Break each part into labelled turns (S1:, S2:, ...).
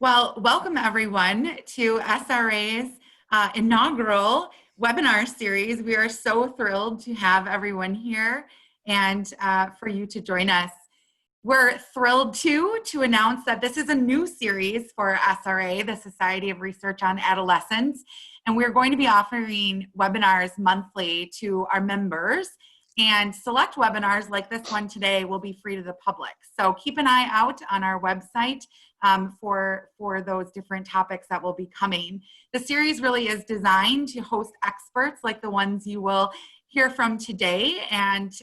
S1: Well, welcome everyone to SRA's inaugural webinar series. We are so thrilled to have everyone here and for you to join us. We're thrilled to announce that this is a new series for SRA, the Society of Research on Adolescents, and we're going to be offering webinars monthly to our members. And select webinars like this one today will be free to the public. So keep an eye out on our website for those different topics that will be coming. The series really is designed to host experts like the ones you will hear from today, and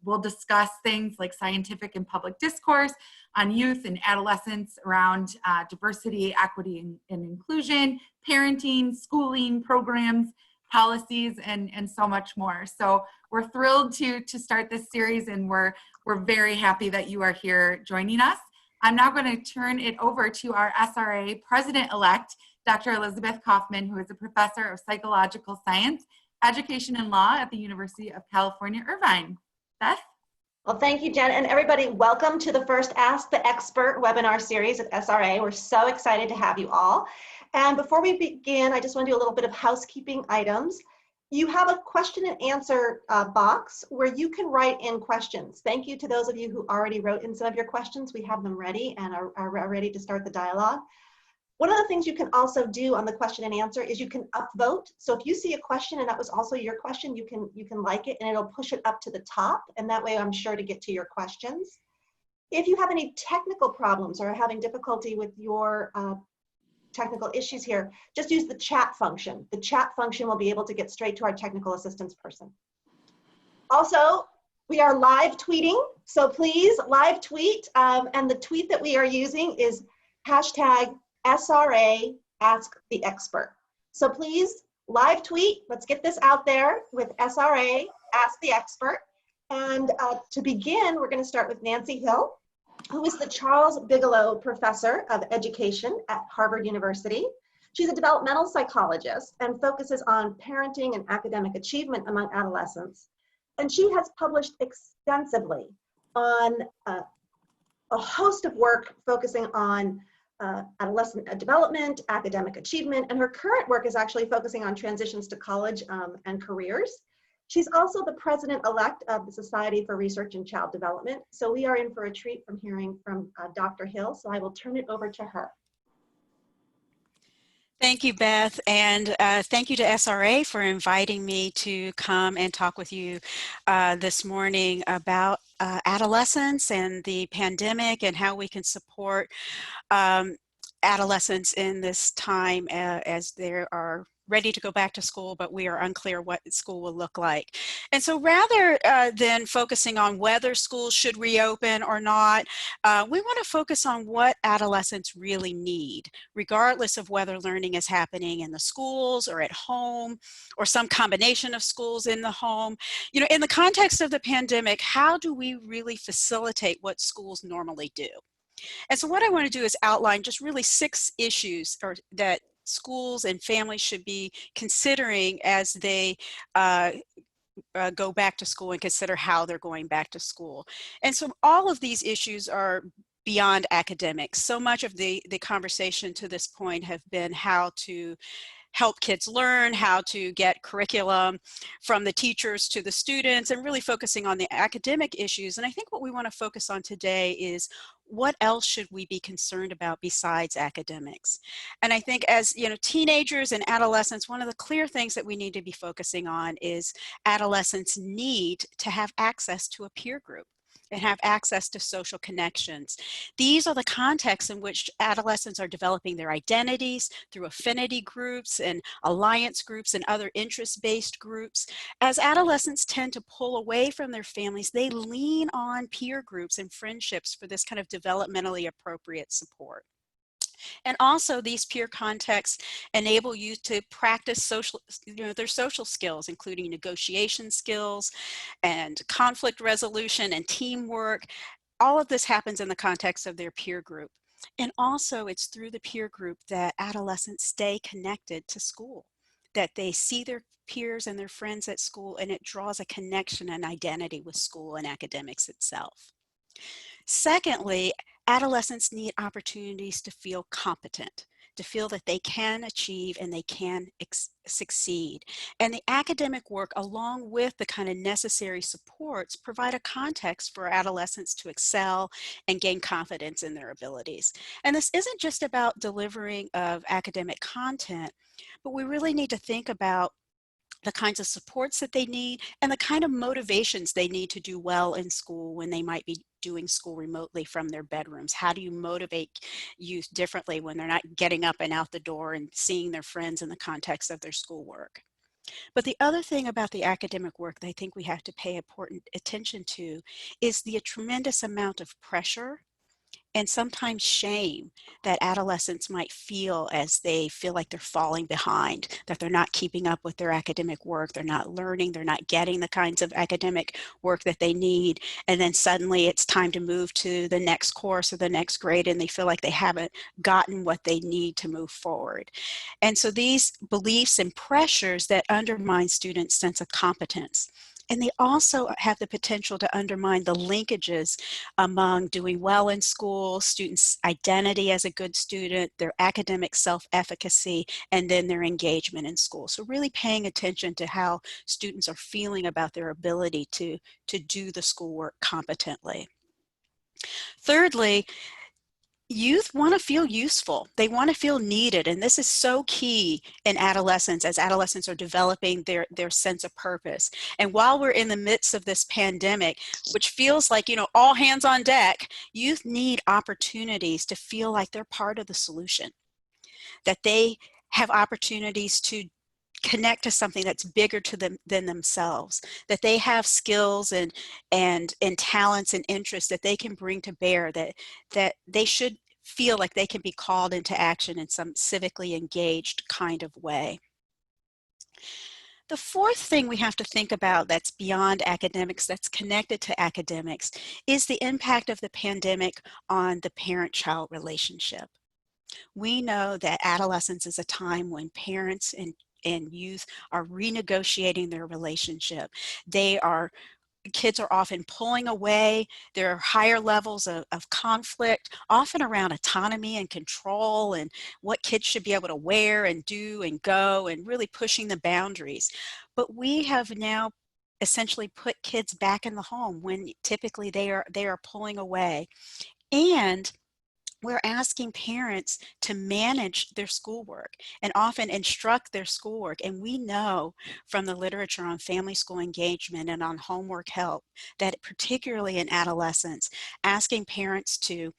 S1: we'll discuss things like scientific and public discourse on youth and adolescents around diversity, equity, and inclusion, parenting, schooling programs, policies, and so much more. So we're thrilled to start this series, and we're very happy that you are here joining us. I'm now going to turn it over to our SRA President-elect, Dr. Elizabeth Kaufman, who is a professor of psychological science, education, and law at the University of California, Irvine. Beth?
S2: Well, thank you, Jen, and everybody, welcome to the first Ask the Expert webinar series at SRA. We're so excited to have you all. And before we begin, I just want to do a little bit of housekeeping items. You have a question and answer box where you can write in questions. Thank you to those of you who already wrote in some of your questions. We have them ready and are ready to start the dialogue. One of the things you can also do on the question and answer is you can upvote. So if you see a question and that was also your question, you can like it and it'll push it up to the top, and that way I'm sure to get to your questions. If you have any technical problems or are having difficulty with your technical issues here, just use the chat function. The chat function will be able to get straight to our technical assistance person. Also, we are live tweeting, so please live tweet, and the tweet that we are using is hashtag SRA Ask the Expert. So please live tweet. Let's get this out there with SRA Ask the Expert. And to begin, we're going to start with Nancy Hill, who is the Charles Bigelow Professor of Education at Harvard University. She's a developmental psychologist and focuses on parenting and academic achievement among adolescents. And she has published extensively on a host of work focusing on adolescent development, academic achievement, and her current work is actually focusing on transitions to college and careers. She's also the president-elect of the Society for Research in Child Development. So we are in for a treat from hearing from Dr. Hill. So I will turn it over to her.
S3: Thank you, Beth, and thank you to SRA for inviting me to come and talk with you this morning about adolescence and the pandemic and how we can support adolescents in this time as they are ready to go back to school, but we are unclear what school will look like. And so rather than focusing on whether schools should reopen or not, we want to focus on what adolescents really need, regardless of whether learning is happening in the schools or at home or some combination of schools in the home. You know, in the context of the pandemic, how do we really facilitate what schools normally do? And so what I want to do is outline just really 6 issues that schools and families should be considering as they go back to school and consider how they're going back to school. And so all of these issues are beyond academics. So much of the conversation to this point have been how to help kids learn, how to get curriculum from the teachers to the students, and really focusing on the academic issues. And I think what we want to focus on today is what else should we be concerned about besides academics? And I think as teenagers and adolescents, one of the clear things that we need to be focusing on is adolescents need to have access to a peer group and have access to social connections. These are the contexts in which adolescents are developing their identities through affinity groups and alliance groups and other interest-based groups. As adolescents tend to pull away from their families, they lean on peer groups and friendships for this kind of developmentally appropriate support. And also these peer contexts enable you to practice their social skills, including negotiation skills and conflict resolution and teamwork. All of this happens in the context of their peer group. And also it's through the peer group that adolescents stay connected to school, that they see their peers and their friends at school, and it draws a connection and identity with school and academics itself. Secondly, Adolescents need opportunities to feel competent, to feel that they can achieve and they can succeed. And the academic work, along with the kind of necessary supports, provide a context for adolescents to excel and gain confidence in their abilities. And this isn't just about delivering of academic content, but we really need to think about the kinds of supports that they need and the kind of motivations they need to do well in school when they might be doing school remotely from their bedrooms. How do you motivate youth differently when they're not getting up and out the door and seeing their friends in the context of their schoolwork? But the other thing about the academic work that I think we have to pay important attention to is the tremendous amount of pressure and sometimes shame that adolescents might feel as they feel like they're falling behind, that they're not keeping up with their academic work, they're not learning, they're not getting the kinds of academic work that they need, and then suddenly it's time to move to the next course or the next grade and they feel like they haven't gotten what they need to move forward. And so these beliefs and pressures that undermine students' sense of competence. And they also have the potential to undermine the linkages among doing well in school, students' identity as a good student, their academic self-efficacy, and then their engagement in school. So really paying attention to how students are feeling about their ability to do the schoolwork competently. Thirdly, youth want to feel useful. They want to feel needed. And this is so key in adolescence as adolescents are developing their sense of purpose. And while we're in the midst of this pandemic, which feels like, all hands on deck, youth need opportunities to feel like they're part of the solution, that they have opportunities to connect to something that's bigger to them than themselves, that they have skills and talents and interests that they can bring to bear, that they should feel like they can be called into action in some civically engaged kind of way. The fourth thing we have to think about that's beyond academics, that's connected to academics, is the impact of the pandemic on the parent-child relationship. We know that adolescence is a time when parents and youth are renegotiating their relationship. Kids are often pulling away. There are higher levels of conflict, often around autonomy and control and what kids should be able to wear and do and go, and really pushing the boundaries. But we have now essentially put kids back in the home when typically they are pulling away. And we're asking parents to manage their schoolwork and often instruct their schoolwork. And we know from the literature on family school engagement and on homework help that particularly in adolescence, asking parents to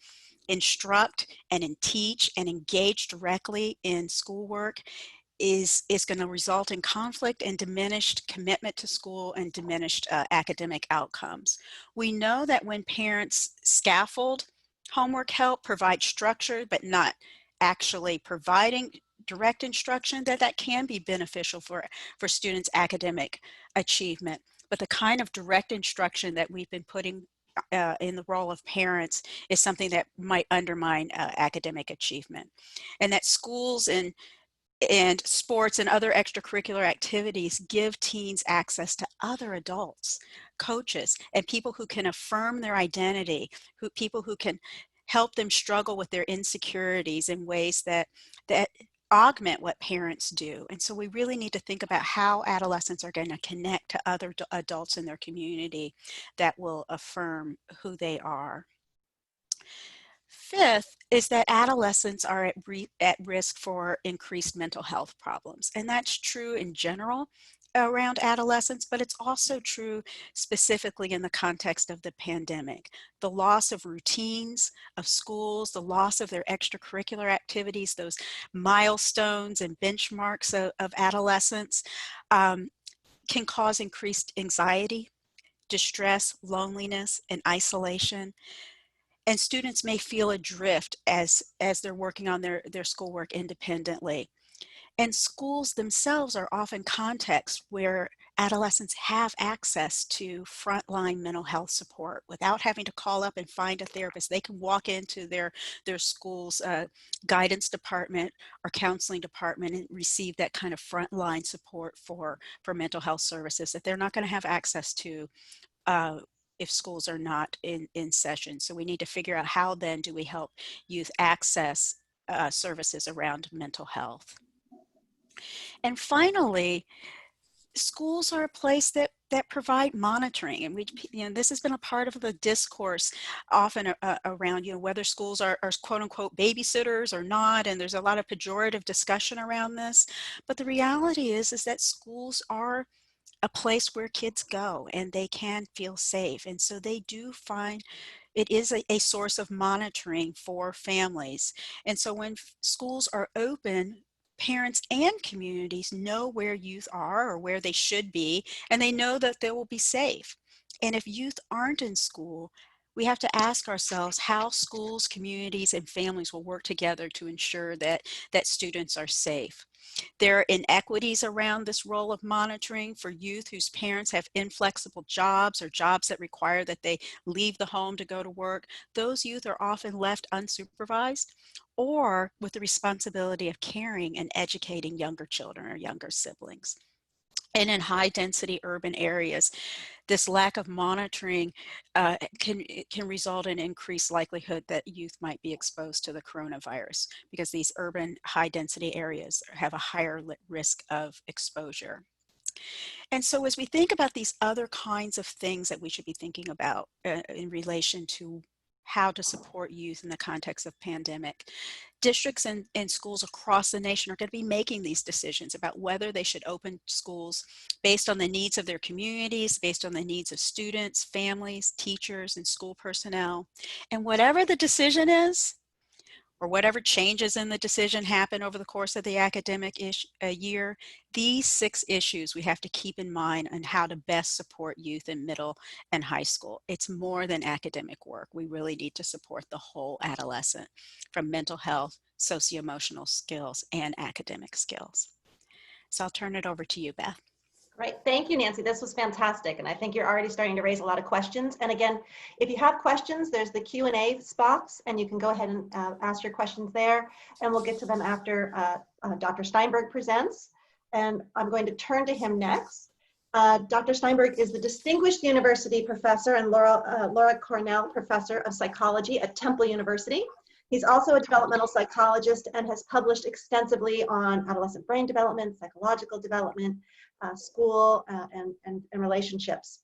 S3: instruct and teach and engage directly in schoolwork is going to result in conflict and diminished commitment to school and diminished academic outcomes. We know that when parents scaffold homework help, provide structure, but not actually providing direct instruction, that can be beneficial for students' academic achievement. But the kind of direct instruction that we've been putting in the role of parents is something that might undermine academic achievement. And that schools and sports and other extracurricular activities give teens access to other adults, coaches, and people who can affirm their identity, people who can help them struggle with their insecurities in ways that augment what parents do. And so we really need to think about how adolescents are going to connect to other adults in their community that will affirm who they are. Fifth is that adolescents are at risk for increased mental health problems. And that's true in general around adolescents, but it's also true specifically in the context of the pandemic. The loss of routines of schools, the loss of their extracurricular activities, those milestones and benchmarks of adolescence can cause increased anxiety, distress, loneliness, and isolation. And students may feel adrift as they're working on their schoolwork independently. And schools themselves are often contexts where adolescents have access to frontline mental health support without having to call up and find a therapist. They can walk into their school's guidance department or counseling department and receive that kind of frontline support for mental health services that they're not going to have access to if schools are not in session. So we need to figure out how then do we help youth access services around mental health. And finally, schools are a place that provide monitoring, and this has been a part of the discourse often around whether schools are quote unquote babysitters or not, and there's a lot of pejorative discussion around this. But the reality is that schools are a place where kids go and they can feel safe, and so they do find it is a source of monitoring for families. And so when schools are open, parents and communities know where youth are or where they should be, and they know that they will be safe. And if youth aren't in school, we have to ask ourselves how schools, communities, and families will work together to ensure that students are safe. There are inequities around this role of monitoring for youth whose parents have inflexible jobs or jobs that require that they leave the home to go to work. Those youth are often left unsupervised or with the responsibility of caring and educating younger children or younger siblings. And in high density urban areas, this lack of monitoring can result in increased likelihood that youth might be exposed to the coronavirus, because these urban high density areas have a higher risk of exposure. And so as we think about these other kinds of things that we should be thinking about in relation to how to support youth in the context of pandemic, districts and schools across the nation are going to be making these decisions about whether they should open schools based on the needs of their communities, based on the needs of students, families, teachers, and school personnel. And whatever the decision is, or whatever changes in the decision happen over the course of the academic year, these 6 issues we have to keep in mind on how to best support youth in middle and high school. It's more than academic work. We really need to support the whole adolescent, from mental health, socio-emotional skills, and academic skills. So I'll turn it over to you, Beth.
S2: Great, thank you, Nancy. This was fantastic, and I think you're already starting to raise a lot of questions. And again, if you have questions, there's the Q&A box, and you can go ahead and ask your questions there, and we'll get to them after Dr. Steinberg presents. And I'm going to turn to him next. Dr. Steinberg is the Distinguished University Professor and Laura Cornell Professor of Psychology at Temple University. He's also a developmental psychologist and has published extensively on adolescent brain development, psychological development, school, and relationships.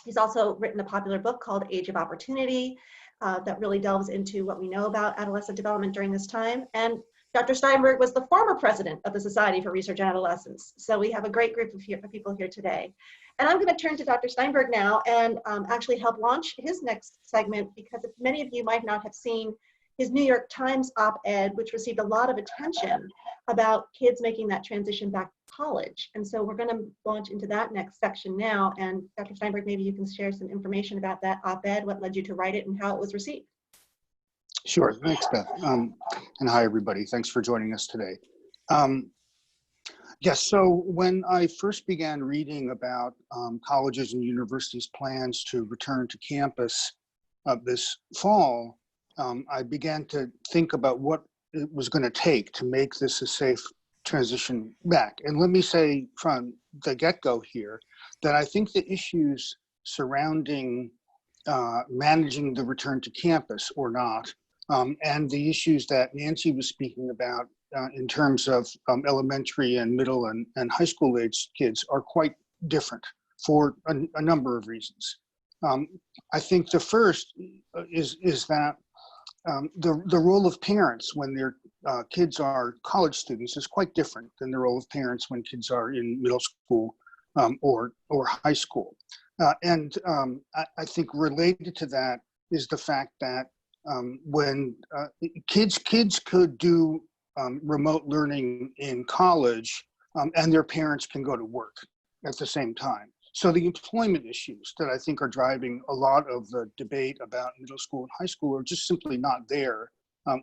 S2: He's also written a popular book called Age of Opportunity that really delves into what we know about adolescent development during this time. And Dr. Steinberg was the former president of the Society for Research on Adolescence. So we have a great group of people here today. And I'm going to turn to Dr. Steinberg now and actually help launch his next segment, because many of you might not have seen his New York Times op-ed, which received a lot of attention about kids making that transition back to college. And so we're going to launch into that next section now. And Dr. Steinberg, maybe you can share some information about that op-ed, what led you to write it, and how it was received.
S4: Sure, thanks, Beth. And hi, everybody. Thanks for joining us today. Yes, so when I first began reading about colleges and universities' plans to return to campus this fall, I began to think about what it was going to take to make this a safe transition back. And let me say from the get-go here that I think the issues surrounding managing the return to campus or not, and the issues that Nancy was speaking about in terms of elementary and middle and high school age kids are quite different for a number of reasons. I think the first is that the role of parents when their kids are college students is quite different than the role of parents when kids are in middle school or high school. And I think related to that is the fact that when kids could do remote learning in college and their parents can go to work at the same time. So the employment issues that I think are driving a lot of the debate about middle school and high school are just simply not there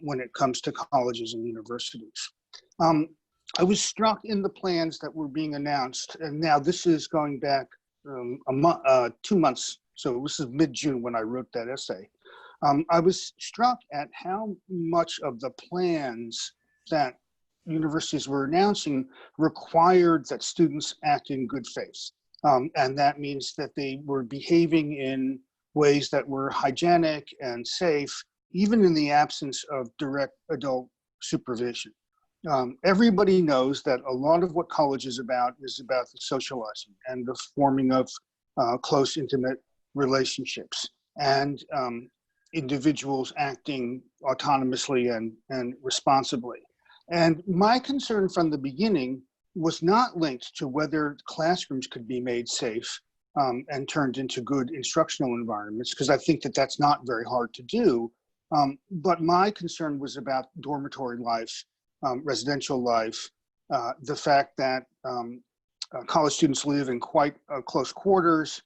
S4: when it comes to colleges and universities. I was struck in the plans that were being announced, and now this is going back 2 months, so this is mid-June when I wrote that essay. I was struck at how much of the plans that universities were announcing required that students act in good faith. And that means that they were behaving in ways that were hygienic and safe, even in the absence of direct adult supervision. Everybody knows that a lot of what college is about the socializing and the forming of close, intimate relationships, and individuals acting autonomously and responsibly. And my concern from the beginning was not linked to whether classrooms could be made safe and turned into good instructional environments, because I think that that's not very hard to do. But my concern was about dormitory life, residential life, the fact that college students live in quite close quarters,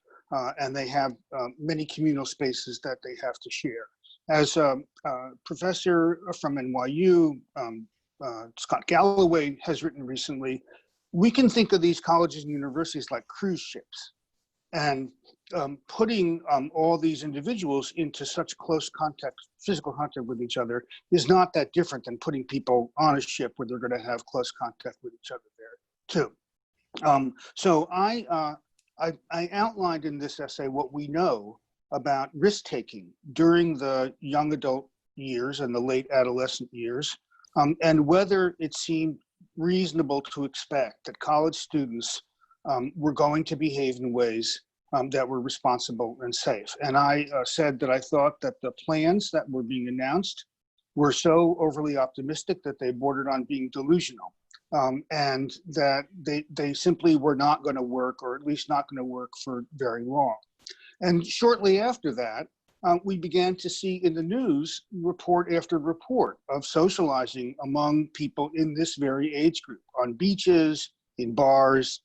S4: and they have many communal spaces that they have to share. As a professor from NYU, Scott Galloway, has written recently, we can think of these colleges and universities like cruise ships. And putting all these individuals into such close contact, physical contact with each other is not that different than putting people on a ship where they're going to have close contact with each other there too. So I outlined in this essay what we know about risk-taking during the young adult years and the late adolescent years, and whether it seemed reasonable to expect that college students were going to behave in ways that were responsible and safe. And I said that I thought that the plans that were being announced were so overly optimistic that they bordered on being delusional, and that they simply were not going to work, or at least not going to work for very long. And shortly after that, we began to see in the news report after report of socializing among people in this very age group, on beaches, in bars,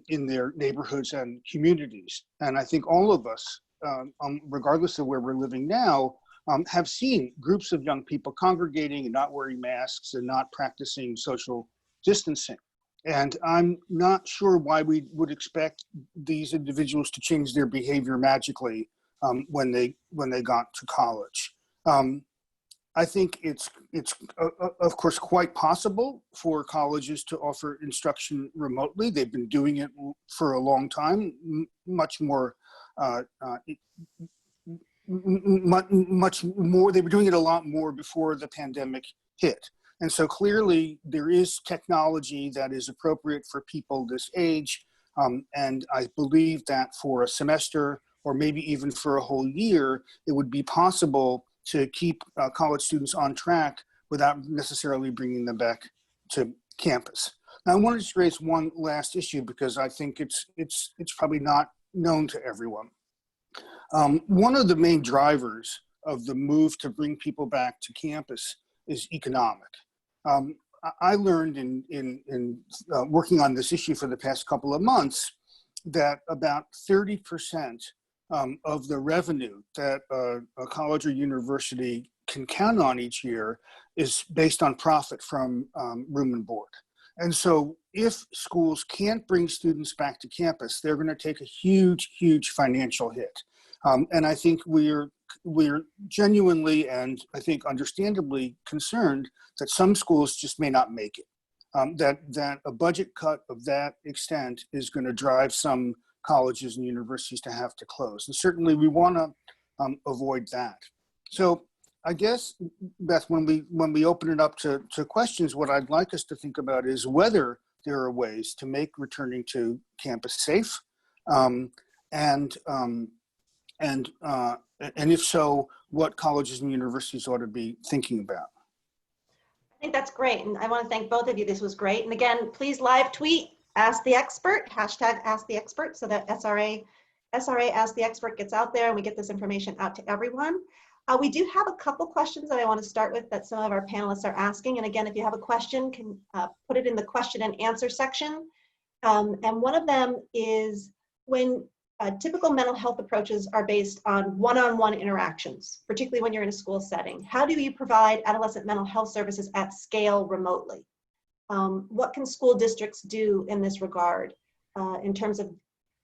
S4: in their neighborhoods and communities. And I think all of us, regardless of where we're living now, have seen groups of young people congregating and not wearing masks and not practicing social distancing. And I'm not sure why we would expect these individuals to change their behavior magically when they got to college. I think it's of course quite possible for colleges to offer instruction remotely. They've been doing it for a long time, much more. Much more. They were doing it a lot more before the pandemic hit. And so clearly there is technology that is appropriate for people this age. And I believe that for a semester, or maybe even for a whole year, it would be possible to keep college students on track without necessarily bringing them back to campus. Now, I wanted to raise one last issue because I think it's probably not known to everyone. One of the main drivers of the move to bring people back to campus is economic. I learned in working on this issue for the past couple of months that about 30% of the revenue that a college or university can count on each year is based on profit from room and board. And so if schools can't bring students back to campus, they're going to take a huge, huge financial hit. And I think we're genuinely and I think understandably concerned that some schools just may not make it. That a budget cut of that extent is going to drive some colleges and universities to have to close. And certainly we want to avoid that. So I guess, Beth, when we open it up to questions, what I'd like us to think about is whether there are ways to make returning to campus safe, and if so, what colleges and universities ought to be thinking about.
S2: I think that's great. And I want to thank both of you. This was great. And again, please live tweet Ask the Expert, hashtag Ask the Expert, so that SRA Ask the Expert gets out there and we get this information out to everyone. We do have a couple questions that I want to start with that some of our panelists are asking. And again, if you have a question, can put it in the question and answer section. And one of them is, when typical mental health approaches are based on one-on-one interactions, particularly when you're in a school setting, how do you provide adolescent mental health services at scale remotely? What can school districts do in this regard in terms of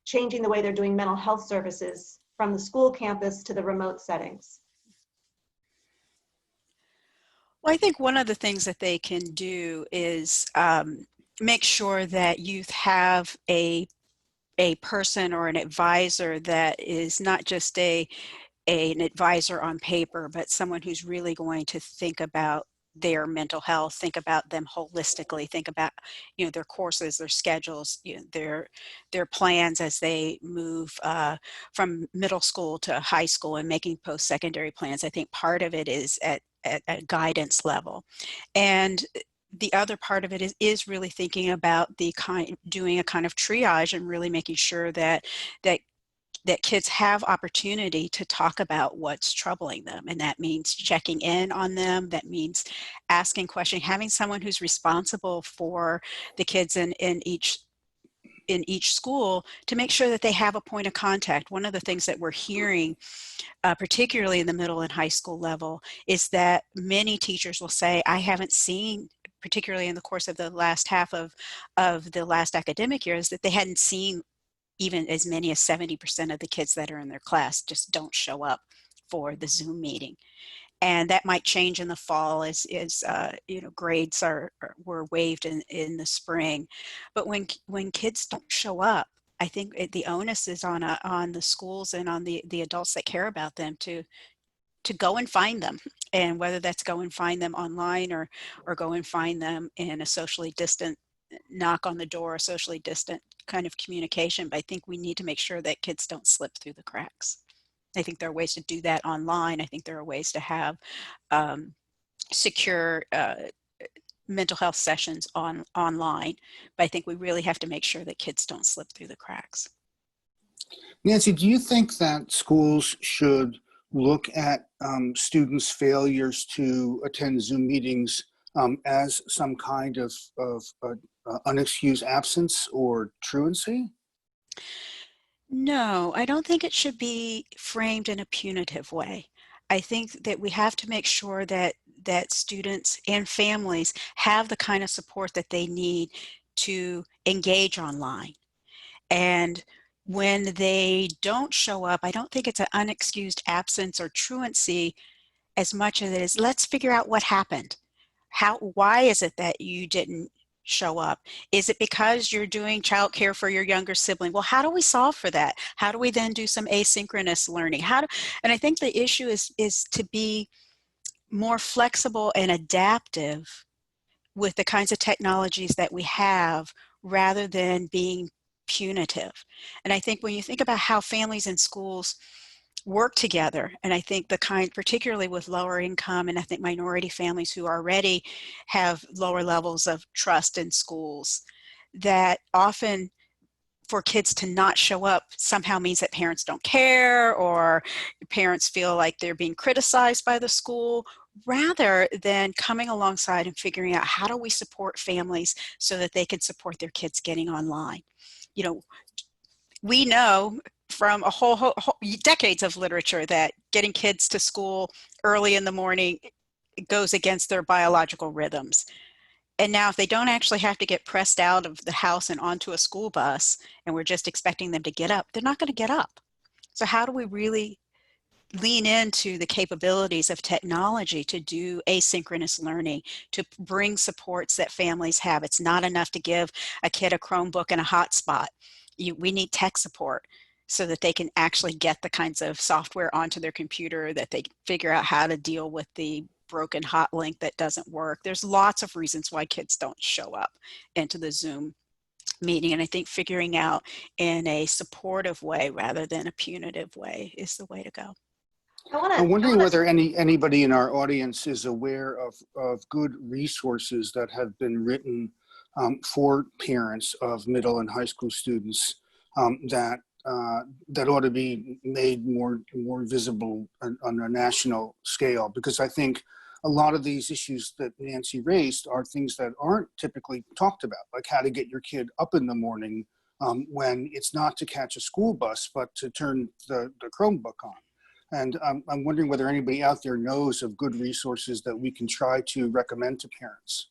S2: changing the way they're doing mental health services from the school campus to the remote settings?
S3: Well, I think one of the things that they can do is make sure that youth have a a person or an advisor that is not just an advisor on paper, but someone who's really going to think about their mental health, think about them holistically, think about, their courses, their schedules, their plans as they move from middle school to high school and making post-secondary plans. I think part of it is at a guidance level. And the other part of it is really thinking about doing a kind of triage and really making sure that kids have opportunity to talk about what's troubling them. And that means checking in on them. That means asking questions, having someone who's responsible for the kids in each school to make sure that they have a point of contact. One of the things that we're hearing, particularly in the middle and high school level, is that many teachers will say, I haven't seen, particularly in the course of the last half of the last academic year, is that they hadn't seen even as many as 70% of the kids that are in their class just don't show up for the Zoom meeting. And that might change in the fall as grades were waived in the spring. But when kids don't show up, I think the onus is on the schools and on the adults that care about them to go and find them. And whether that's go and find them online or go and find them in a socially distant knock on the door, a socially distant kind of communication. But I think we need to make sure that kids don't slip through the cracks. I think there are ways to do that online. I think there are ways to have secure mental health sessions online. But I think we really have to make sure that kids don't slip through the cracks.
S4: Nancy, do you think that schools should look at students' failures to attend Zoom meetings as some kind of unexcused absence or truancy?
S3: No, I don't think it should be framed in a punitive way. I think that we have to make sure that students and families have the kind of support that they need to engage online. And when they don't show up, I don't think it's an unexcused absence or truancy as much as it is, let's figure out what happened. Why is it that you didn't show up? Is it because you're doing childcare for your younger sibling? Well, how do we solve for that? How do we then do some asynchronous learning? And I think the issue is to be more flexible and adaptive with the kinds of technologies that we have rather than being punitive. And I think when you think about how families and schools work together, and I think particularly with lower income and I think minority families who already have lower levels of trust in schools, that often for kids to not show up somehow means that parents don't care or parents feel like they're being criticized by the school, rather than coming alongside and figuring out how do we support families so that they can support their kids getting online. We know from a whole decades of literature that getting kids to school early in the morning goes against their biological rhythms. And now if they don't actually have to get pressed out of the house and onto a school bus, and we're just expecting them to get up, they're not going to get up. So how do we really lean into the capabilities of technology to do asynchronous learning, to bring supports that families have? It's not enough to give a kid a Chromebook and a hotspot. We need tech support so that they can actually get the kinds of software onto their computer, that they figure out how to deal with the broken hot link that doesn't work. There's lots of reasons why kids don't show up into the Zoom meeting. And I think figuring out in a supportive way rather than a punitive way is the way to go.
S4: I'm wondering whether anybody in our audience is aware of good resources that have been written for parents of middle and high school students that ought to be made more visible on a national scale, because I think a lot of these issues that Nancy raised are things that aren't typically talked about, like how to get your kid up in the morning when it's not to catch a school bus, but to turn the Chromebook on. And I'm wondering whether anybody out there knows of good resources that we can try to recommend to parents.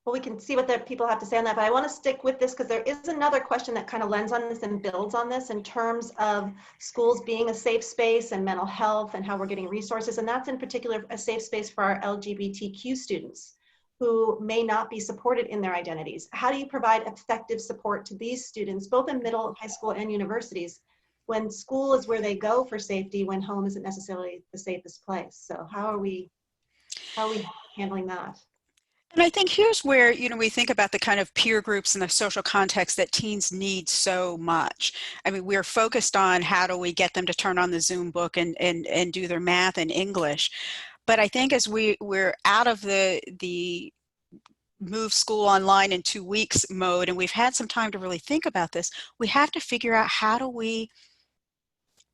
S2: Well, we can see what the people have to say on that, but I want to stick with this because there is another question that kind of lends on this and builds on this in terms of schools being a safe space and mental health and how we're getting resources. And that's in particular a safe space for our LGBTQ students who may not be supported in their identities? How do you provide effective support to these students, both in middle, high school, and universities, when school is where they go for safety, when home isn't necessarily the safest place? So how are we handling that?
S3: And I think here's where, we think about the kind of peer groups and the social context that teens need so much. I mean, we're focused on how do we get them to turn on the Zoom book and do their math and English. But I think as we're out of the move school online in 2 weeks mode, and we've had some time to really think about this, we have to figure out how do we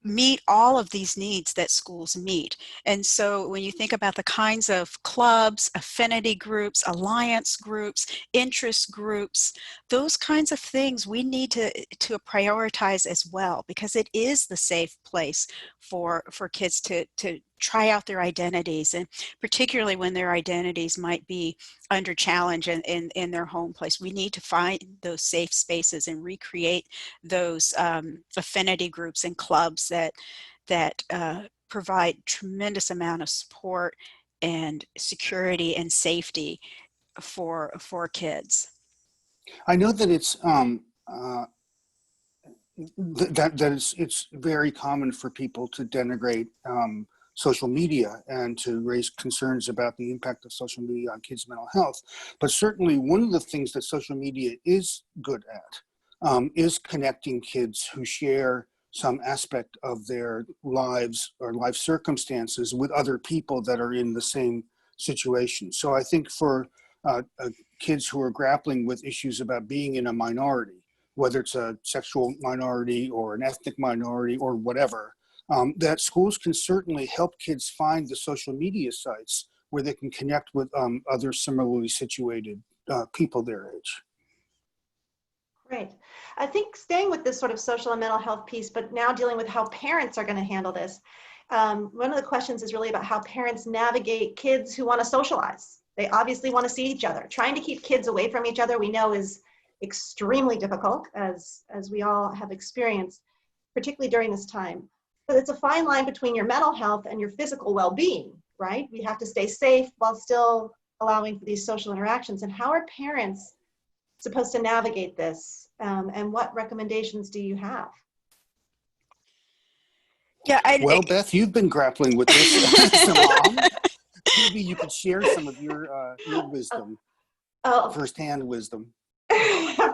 S3: meet all of these needs that schools meet. And so when you think about the kinds of clubs, affinity groups, alliance groups, interest groups, those kinds of things we need to prioritize as well, because it is the safe place for kids to try out their identities, and particularly when their identities might be under challenge in their home place. We need to find those safe spaces and recreate those affinity groups and clubs that provide tremendous amount of support and security and safety for kids.
S4: I know that it's very common for people to denigrate social media and to raise concerns about the impact of social media on kids' mental health. But certainly one of the things that social media is good at is connecting kids who share some aspect of their lives or life circumstances with other people that are in the same situation. So I think for kids who are grappling with issues about being in a minority, whether it's a sexual minority or an ethnic minority or whatever, that schools can certainly help kids find the social media sites where they can connect with other similarly situated people their age.
S2: Great. I think staying with this sort of social and mental health piece, but now dealing with how parents are going to handle this. One of the questions is really about how parents navigate kids who want to socialize. They obviously want to see each other. Trying to keep kids away from each other, we know, is extremely difficult, as we all have experienced, particularly during this time. But it's a fine line between your mental health and your physical well-being, right? We have to stay safe while still allowing for these social interactions. And how are parents supposed to navigate this? And what recommendations do you have?
S3: Yeah.
S4: Well, Beth, you've been grappling with this as a mom. Maybe you could share some of your wisdom, firsthand wisdom.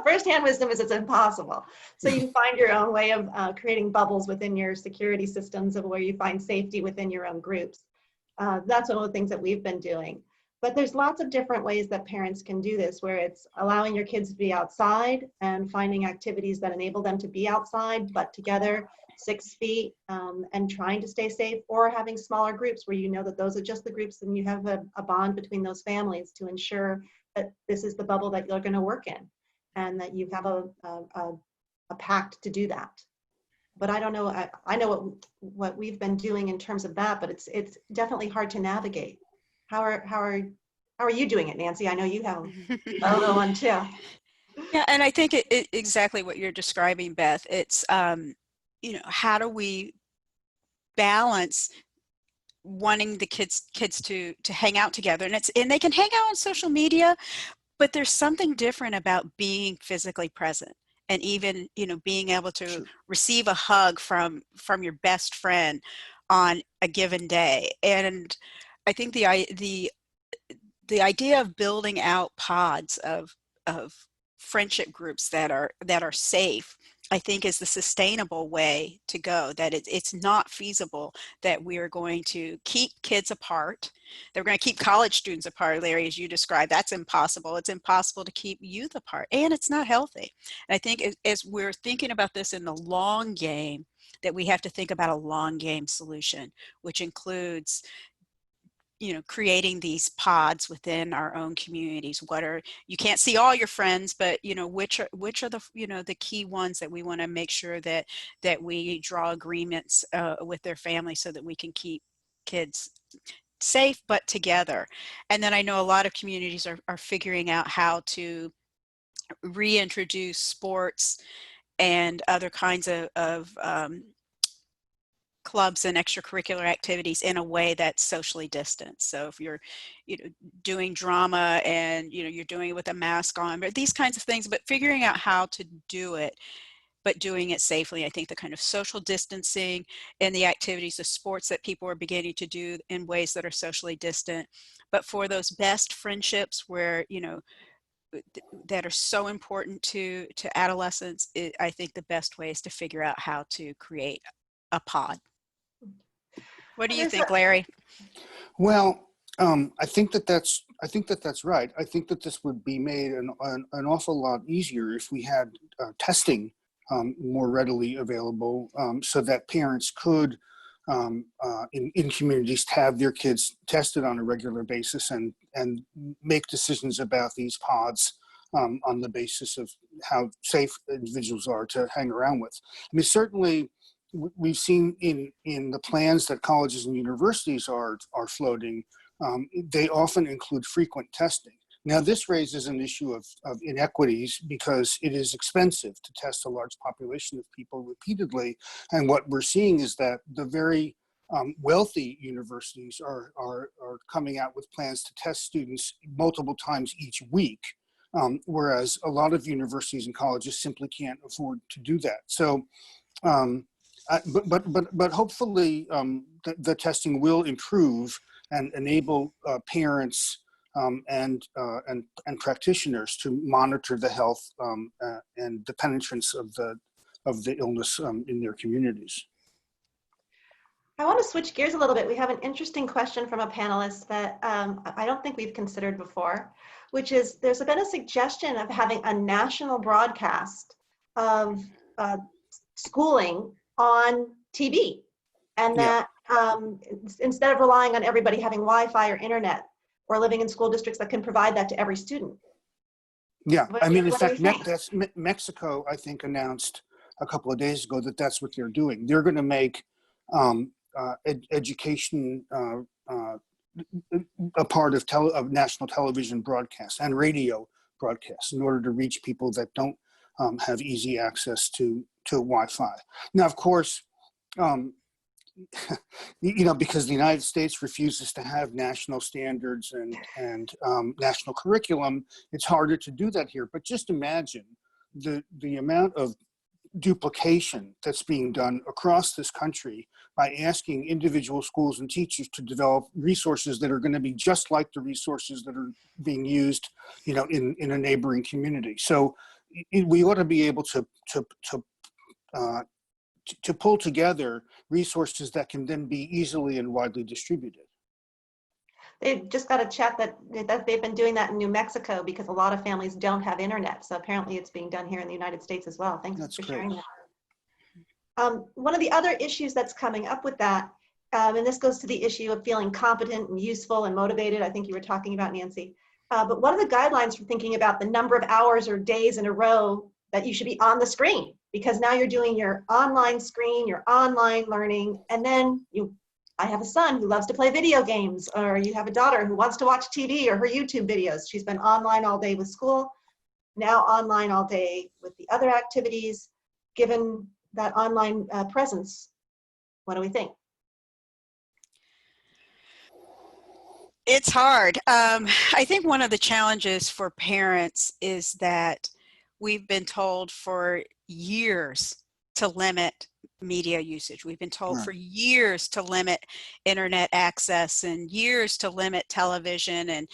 S2: Firsthand wisdom is it's impossible. So you find your own way of creating bubbles within your security systems of where you find safety within your own groups. That's one of the things that we've been doing. But there's lots of different ways that parents can do this, where it's allowing your kids to be outside and finding activities that enable them to be outside, but together 6 feet, and trying to stay safe, or having smaller groups where you know that those are just the groups and you have a bond between those families to ensure that this is the bubble that you're going to work in and that you have a pact to do that. But I don't know, I know what we've been doing in terms of that, but it's definitely hard to navigate. How are you doing it, Nancy? I know you have a little one too.
S3: Yeah, and I think it exactly what you're describing, Beth. It's how do we balance wanting the kids to hang out together, and they can hang out on social media, but there's something different about being physically present, and even being able to receive a hug from your best friend on a given day. And I think the idea of building out pods of friendship groups that are safe, I think, is the sustainable way to go. That it's not feasible that we are going to keep kids apart. They're going to keep college students apart, Larry, as you described. That's impossible. It's impossible to keep youth apart, and it's not healthy. And I think as we're thinking about this in the long game, that we have to think about a long game solution, which includes creating these pods within our own communities. You can't see all your friends, but which are the the key ones that we want to make sure that we draw agreements with their families so that we can keep kids safe but together. And then I know a lot of communities are figuring out how to reintroduce sports and other kinds of clubs and extracurricular activities in a way that's socially distant. So if you're, doing drama and, you're doing it with a mask on, but these kinds of things, but figuring out how to do it, but doing it safely. I think the kind of social distancing and the activities, the sports that people are beginning to do in ways that are socially distant, but for those best friendships where, that are so important to adolescents, I think the best way is to figure out how to create a pod. What do you think, Larry?
S4: Well, I think that's right. I think that this would be made an awful lot easier if we had testing more readily available, so that parents could, in communities, have their kids tested on a regular basis and make decisions about these pods on the basis of how safe individuals are to hang around with. I mean, certainly, we've seen in the plans that colleges and universities are floating, they often include frequent testing. Now, this raises an issue of inequities because it is expensive to test a large population of people repeatedly. And what we're seeing is that the very wealthy universities are coming out with plans to test students multiple times each week, whereas a lot of universities and colleges simply can't afford to do that. So, but hopefully the testing will improve and enable parents and practitioners to monitor the health and the penetrance of the illness in their communities.
S2: I want to switch gears a little bit. We have an interesting question from a panelist that I don't think we've considered before, which is there's been a suggestion of having a national broadcast of schooling on TV, and that instead of relying on everybody having Wi-Fi or internet or living in school districts that can provide that to every student.
S4: Yeah, I mean, in fact,
S2: think?
S4: Mexico, I think, announced a couple of days ago that that's what they're doing. They're going to make education a part of national television broadcasts and radio broadcasts in order to reach people that don't have easy access to Wi-Fi. Now, of course, because the United States refuses to have national standards and national curriculum, it's harder to do that here. But just imagine the amount of duplication that's being done across this country by asking individual schools and teachers to develop resources that are going to be just like the resources that are being used, in a neighboring community. So we ought to be able to pull together resources that can then be easily and widely distributed.
S2: They just got a chat that they've been doing that in New Mexico because a lot of families don't have internet. So apparently it's being done here in the United States as well. Thanks for sharing that. One of the other issues that's coming up with that, and this goes to the issue of feeling competent and useful and motivated, I think you were talking about, Nancy. But what are the guidelines for thinking about the number of hours or days in a row that you should be on the screen? Because now you're doing your online screen, your online learning, and then I have a son who loves to play video games, or you have a daughter who wants to watch TV or her YouTube videos. She's been online all day with school, now online all day with the other activities. Given that online presence, what do we think?
S3: It's hard. I think one of the challenges for parents is that we've been told for years to limit media usage. We've been told for years to limit internet access and years to limit television,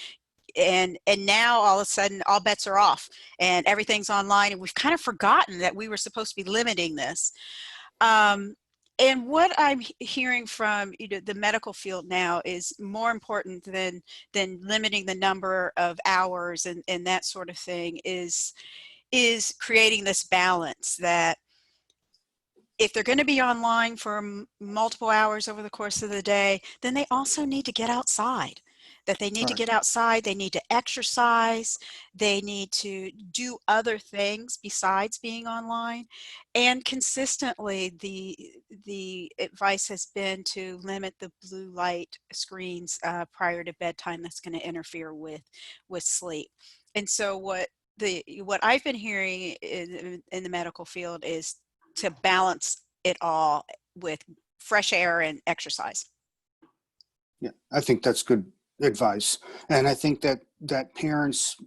S3: and now all of a sudden all bets are off and everything's online, and we've kind of forgotten that we were supposed to be limiting this. And what I'm hearing from the medical field now is more important than limiting the number of hours and that sort of thing is creating this balance that if they're going to be online for multiple hours over the course of the day, then they also need to get outside. That they need to get outside, they need to exercise, they need to do other things besides being online. And consistently, the advice has been to limit the blue light screens prior to bedtime. That's going to interfere with sleep. And so what I've been hearing in the medical field is to balance it all with fresh air and exercise.
S4: Yeah, I think that's good advice. And I think that parents,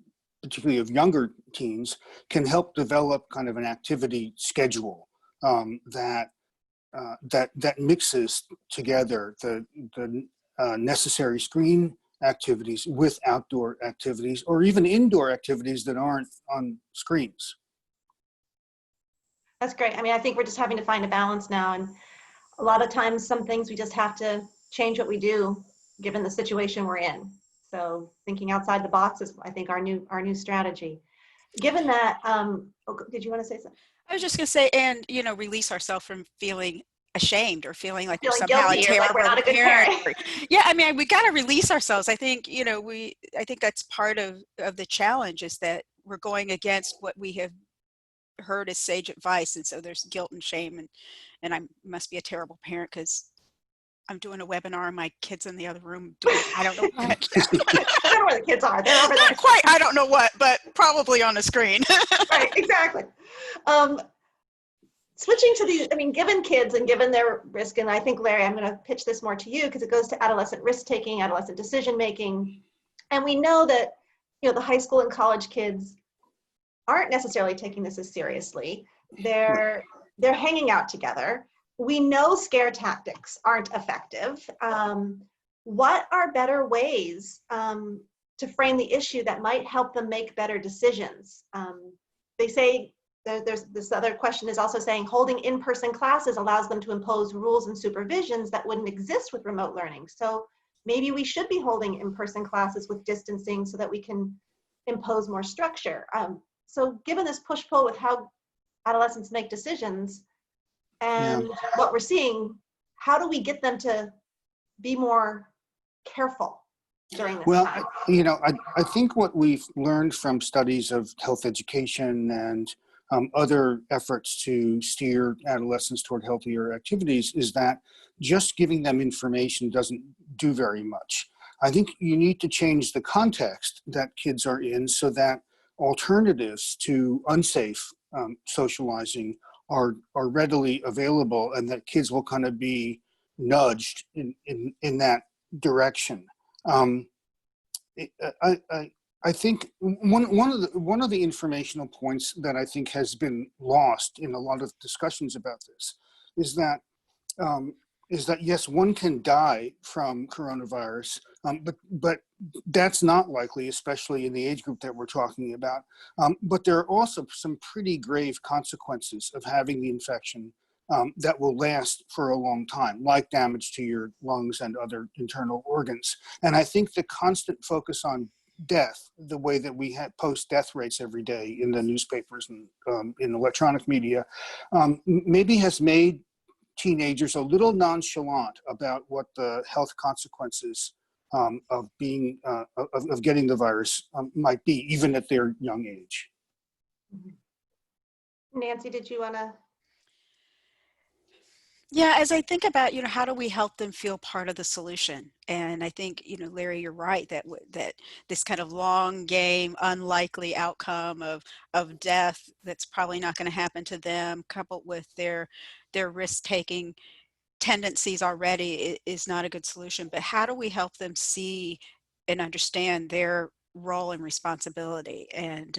S4: particularly of younger teens, can help develop kind of an activity schedule that mixes together the necessary screen activities with outdoor activities, or even indoor activities that aren't on screens.
S2: That's great. I mean, I think we're just having to find a balance now, and a lot of times some things we just have to change what we do given the situation we're in. So thinking outside the box is, I think, our new strategy. Given that, did you want to say something?
S3: I was just going to say, and, release ourselves from feeling ashamed or feeling like we're
S2: Feeling
S3: somehow
S2: guilty
S3: a
S2: or
S3: terrible
S2: like we're not a good
S3: parent.
S2: parent.
S3: Yeah, I mean, we got to release ourselves. I think, I think that's part of the challenge, is that we're going against what we have heard as sage advice. And so there's guilt and shame, and I must be a terrible parent because I'm doing a webinar and my kid's in the other room doing, I don't know what.
S2: I don't know where the kids are. They're over there.
S3: Not quite, I don't know what, but probably on a screen.
S2: Right, exactly. Switching to the, I mean, given kids and given their risk, and I think, Larry, I'm going to pitch this more to you because it goes to adolescent risk-taking, adolescent decision-making. And we know that, the high school and college kids aren't necessarily taking this as seriously. They're hanging out together. We know scare tactics aren't effective. What are better ways to frame the issue that might help them make better decisions? They say, there's this other question is also saying holding in-person classes allows them to impose rules and supervisions that wouldn't exist with remote learning. So maybe we should be holding in-person classes with distancing so that we can impose more structure. So given this push-pull with how adolescents make decisions and what we're seeing, how do we get them to be more careful during this time?
S4: I think what we've learned from studies of health education and other efforts to steer adolescents toward healthier activities is that just giving them information doesn't do very much. I think you need to change the context that kids are in so that alternatives to unsafe socializing are readily available, and that kids will kind of be nudged in that direction. I think one of the informational points that I think has been lost in a lot of discussions about this is that yes, one can die from coronavirus, but that's not likely, especially in the age group that we're talking about. But there are also some pretty grave consequences of having the infection that will last for a long time, like damage to your lungs and other internal organs. And I think the constant focus on death, the way that we post death rates every day in the newspapers and in electronic media, maybe has made teenagers a little nonchalant about what the health consequences of being of getting the virus might be, even at their young age.
S2: Nancy, did you want to?
S3: Yeah, as I think about, how do we help them feel part of the solution? And I think, Larry, you're right that that this kind of long game, unlikely outcome of death that's probably not going to happen to them, coupled with their risk-taking tendencies already, is not a good solution. But how do we help them see and understand their role and responsibility, and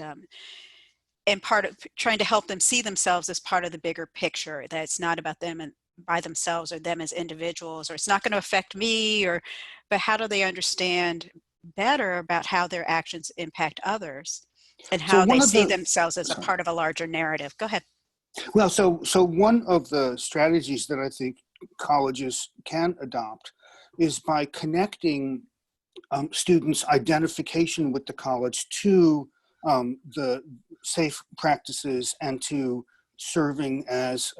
S3: part of trying to help them see themselves as part of the bigger picture, that it's not about them and by themselves or them as individuals, or it's not going to affect me, but how do they understand better about how their actions impact others and how they see themselves as a part of a larger narrative? Go ahead.
S4: Well, so one of the strategies that I think colleges can adopt is by connecting students' identification with the college to the safe practices and to serving as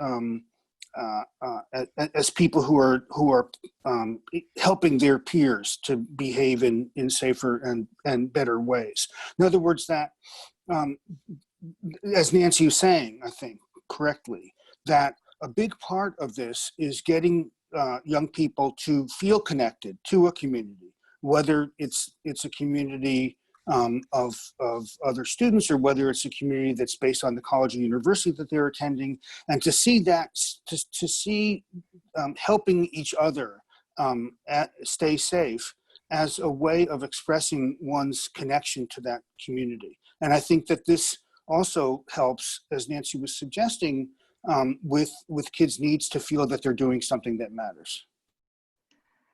S4: people who are helping their peers to behave in safer and better ways. In other words, that as Nancy was saying, I think correctly, that a big part of this is getting young people to feel connected to a community, whether it's a community of other students, or whether it's a community that's based on the college or university that they're attending, and to see that, to see helping each other stay safe as a way of expressing one's connection to that community. And I think that this also helps, as Nancy was suggesting, with kids' needs to feel that they're doing something that matters.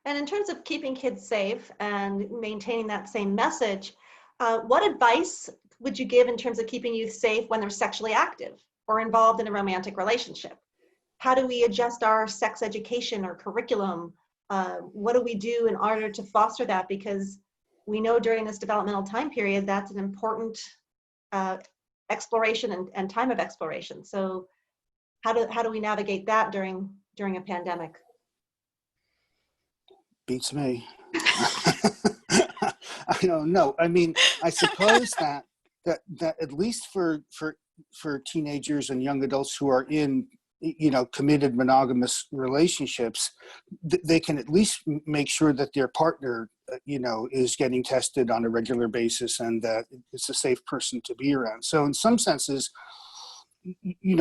S2: And in terms of keeping kids safe and maintaining that same message, what advice would you give in terms of keeping youth safe when they're sexually active or involved in a romantic relationship? How do we adjust our sex education or curriculum? What do we do in order to foster that? Because we know during this developmental time period, that's an important exploration and time of exploration. So how do we navigate that during a pandemic?
S4: Beats me. I don't know. I mean, I suppose that at least for teenagers and young adults who are in, committed monogamous relationships, they can at least make sure that their partner, is getting tested on a regular basis and that it's a safe person to be around. So in some senses,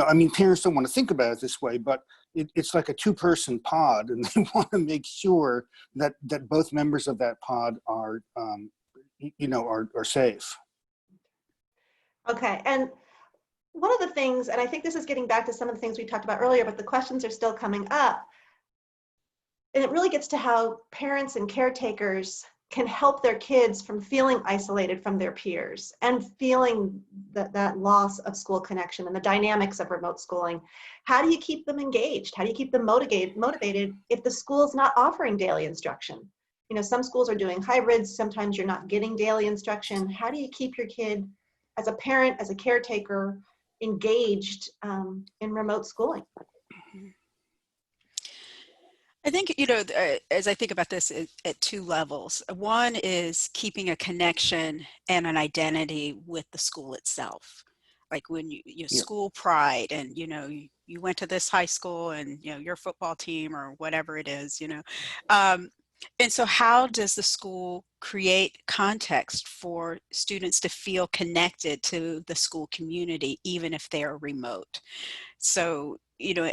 S4: I mean, parents don't want to think about it this way, but it's like a two-person pod, and they want to make sure that both members of that pod are safe.
S2: Okay, and one of the things, and I think this is getting back to some of the things we talked about earlier, but the questions are still coming up, and it really gets to how parents and caretakers can help their kids from feeling isolated from their peers and feeling that loss of school connection and the dynamics of remote schooling. How do you keep them engaged? How do you keep them motivated if the school's not offering daily instruction? Some schools are doing hybrids. Sometimes you're not getting daily instruction. How do you keep your kid, as a parent, as a caretaker, engaged in remote schooling?
S3: I think, as I think about this at two levels. One is keeping a connection and an identity with the school itself. Like when school pride, and, you went to this high school and, your football team or whatever it is, and so how does the school create context for students to feel connected to the school community, even if they're remote? So,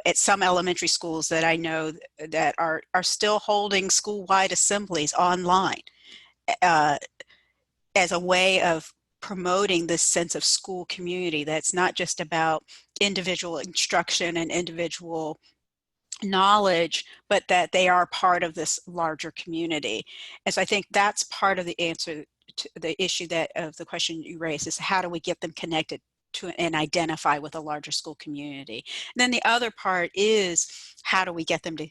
S3: at some elementary schools that I know that are still holding school-wide assemblies online as a way of promoting this sense of school community that's not just about individual instruction and individual knowledge, but that they are part of this larger community. And so I think that's part of the answer to the issue of the question you raised, is how do we get them connected to and identify with a larger school community? And then the other part is, how do we get them to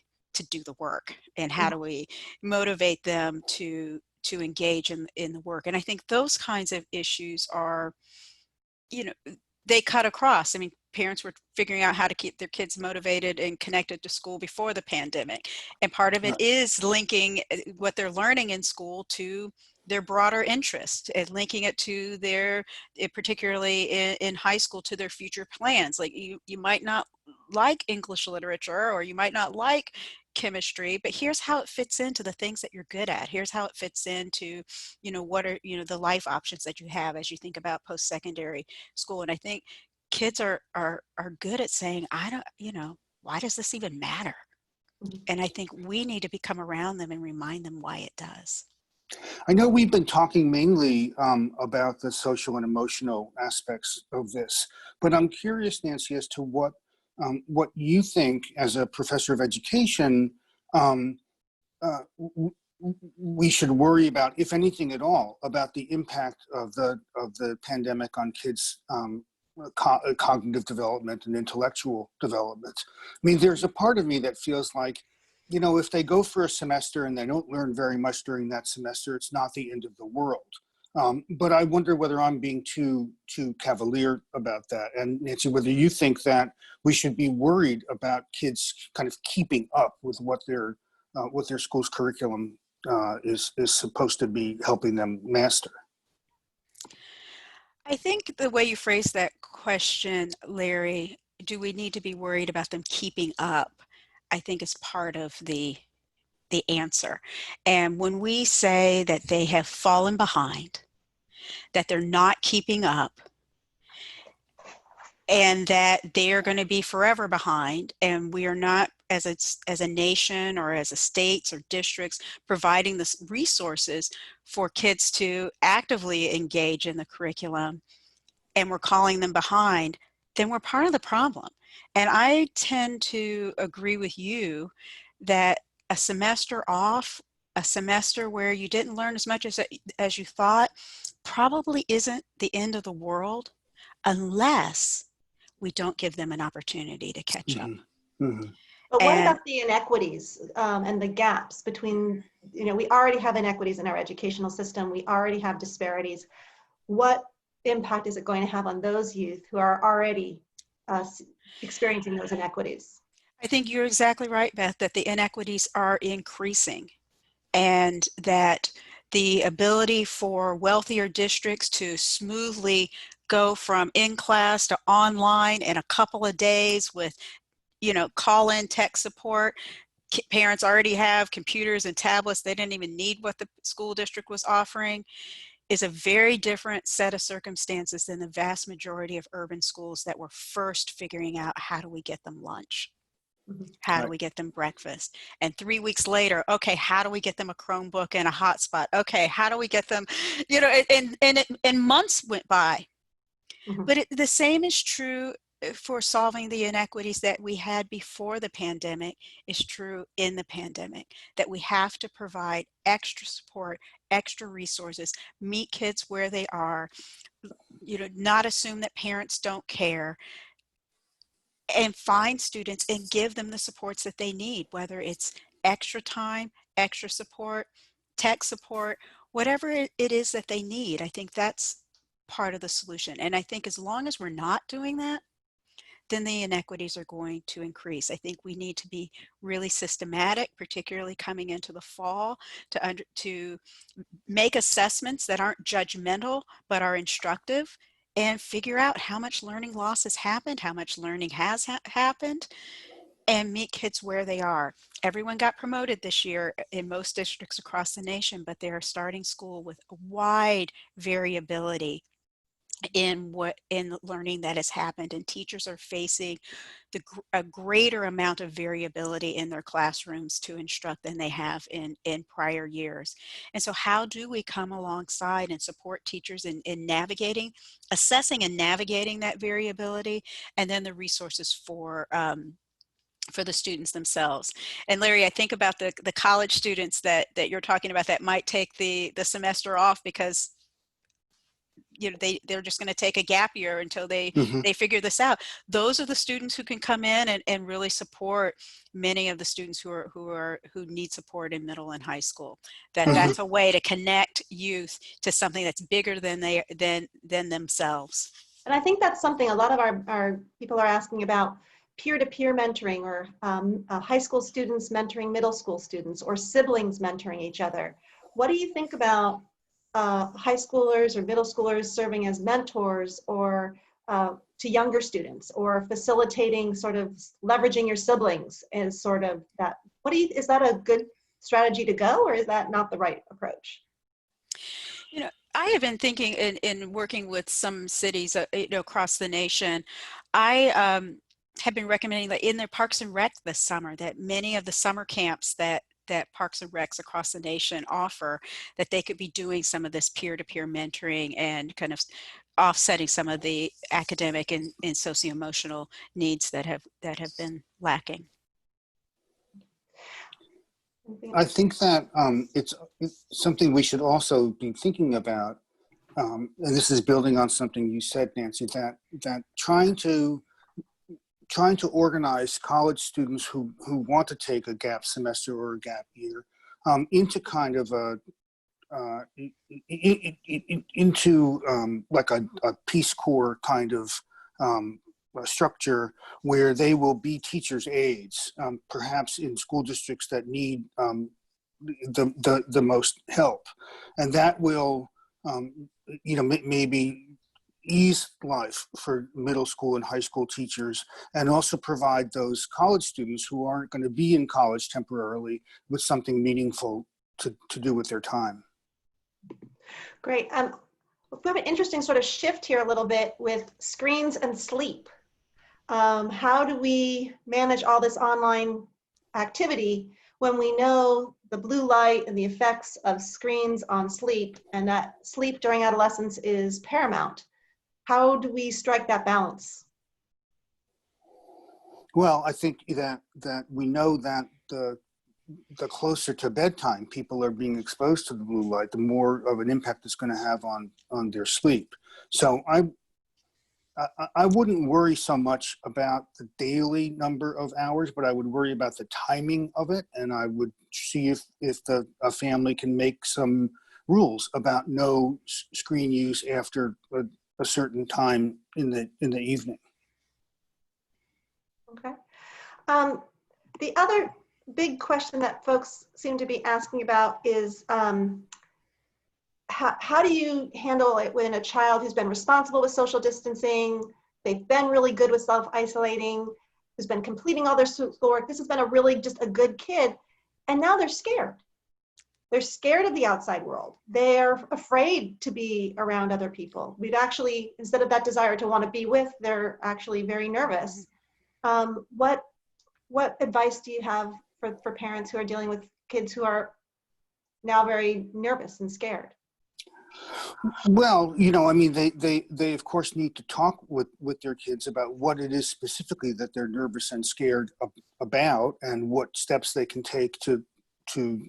S3: do the work, and how do we motivate them to engage in the work? And I think those kinds of issues are, they cut across. I mean, parents were figuring out how to keep their kids motivated and connected to school before the pandemic. And part of it is linking what they're learning in school to their broader interest, and linking it to particularly in high school, to their future plans. Like you might not like English literature, or you might not like chemistry, but here's how it fits into the things that you're good at. Here's how it fits into, what are, the life options that you have as you think about post-secondary school. And I think kids are good at saying, I don't, why does this even matter? And I think we need to come around them and remind them why it does.
S4: I know we've been talking mainly about the social and emotional aspects of this, but I'm curious, Nancy, as to what you think as a professor of education we should worry about, if anything at all, about the impact of the pandemic on kids' cognitive development and intellectual development. I mean, there's a part of me that feels like, if they go for a semester and they don't learn very much during that semester, it's not the end of the world. But I wonder whether I'm being too cavalier about that. And Nancy, whether you think that we should be worried about kids kind of keeping up with what their school's curriculum is supposed to be helping them master.
S3: I think the way you phrased that question, Larry, do we need to be worried about them keeping up, I think is part of the answer. And when we say that they have fallen behind, that they're not keeping up, and that they are going to be forever behind, and we are not, as a nation or as a states or districts, providing the resources for kids to actively engage in the curriculum, and we're calling them behind, then we're part of the problem. And I tend to agree with you that a semester off, a semester where you didn't learn as much as you thought, probably isn't the end of the world, unless we don't give them an opportunity to catch up.
S4: Mm-hmm.
S2: But what
S3: And
S2: about the inequities and the gaps between, we already have inequities in our educational system. We already have disparities. What impact is it going to have on those youth who are already experiencing those inequities?
S3: I think you're exactly right, Beth, that the inequities are increasing, and that the ability for wealthier districts to smoothly go from in class to online in a couple of days with, call-in tech support. Parents already have computers and tablets. They didn't even need what the school district was offering, is a very different set of circumstances than the vast majority of urban schools that were first figuring out, how do we get them lunch? How do we get them breakfast? And 3 weeks later, okay, how do we get them a Chromebook and a hotspot? Okay, how do we get them, and months went by. But the same is true for solving the inequities that we had before the pandemic is true in the pandemic, that we have to provide extra support, extra resources, meet kids where they are, not assume that parents don't care, and find students and give them the supports that they need, whether it's extra time, extra support, tech support, whatever it is that they need. I think that's part of the solution. And I think as long as we're not doing that, then the inequities are going to increase. I think we need to be really systematic, particularly coming into the fall, to make assessments that aren't judgmental but are instructive, and figure out how much learning loss has happened, how much learning has happened, and meet kids where they are. Everyone got promoted this year in most districts across the nation, but they are starting school with a wide variability in learning that has happened, and teachers are facing a greater amount of variability in their classrooms to instruct than they have in prior years. And so how do we come alongside and support teachers in assessing and navigating that variability, and then the resources for the students themselves? And Larry, I think about the college students that you're talking about that might take the semester off because they're just going to take a gap year until they figure this out. Those are the students who can come in and really support many of the students who need support in middle and high school. That's a way to connect youth to something that's bigger than themselves.
S2: And I think that's something a lot of our people are asking about: peer-to-peer mentoring, or high school students mentoring middle school students, or siblings mentoring each other. What do you think about high schoolers or middle schoolers serving as mentors or to younger students, or facilitating, sort of leveraging your siblings as sort of that? Is that a good strategy to go, or is that not the right approach?
S3: I have been thinking in working with some cities across the nation. I have been recommending that in their Parks and Rec this summer, that many of the summer camps that Parks and Recs across the nation offer, that they could be doing some of this peer-to-peer mentoring and kind of offsetting some of the academic and socio-emotional needs that have been lacking.
S4: I think that it's something we should also be thinking about, and this is building on something you said, Nancy, that trying to organize college students who want to take a gap semester or a gap year into kind of into like a Peace Corps kind of structure, where they will be teachers' aides, perhaps in school districts that need the most help, and that will maybe ease life for middle school and high school teachers, and also provide those college students who aren't going to be in college temporarily with something meaningful to do with their time.
S2: Great. We have an interesting sort of shift here a little bit with screens and sleep. How do we manage all this online activity when we know the blue light and the effects of screens on sleep, and that sleep during adolescence is paramount? How do we strike that balance?
S4: Well, I think that we know that the closer to bedtime people are being exposed to the blue light, the more of an impact it's going to have on their sleep. So I wouldn't worry so much about the daily number of hours, but I would worry about the timing of it, and I would see if a family can make some rules about no screen use after a certain time in the evening.
S2: Okay. The other big question that folks seem to be asking about is how do you handle it when a child who's been responsible with social distancing, they've been really good with self-isolating, who's been completing all their schoolwork, this has been a really just a good kid, and now they're scared. They're scared of the outside world. They're afraid to be around other people. We'd actually, instead of that desire to want to be with, they're actually very nervous. What advice do you have for parents who are dealing with kids who are now very nervous and scared?
S4: Well, I mean, they of course need to talk with their kids about what it is specifically that they're nervous and scared about, and what steps they can take to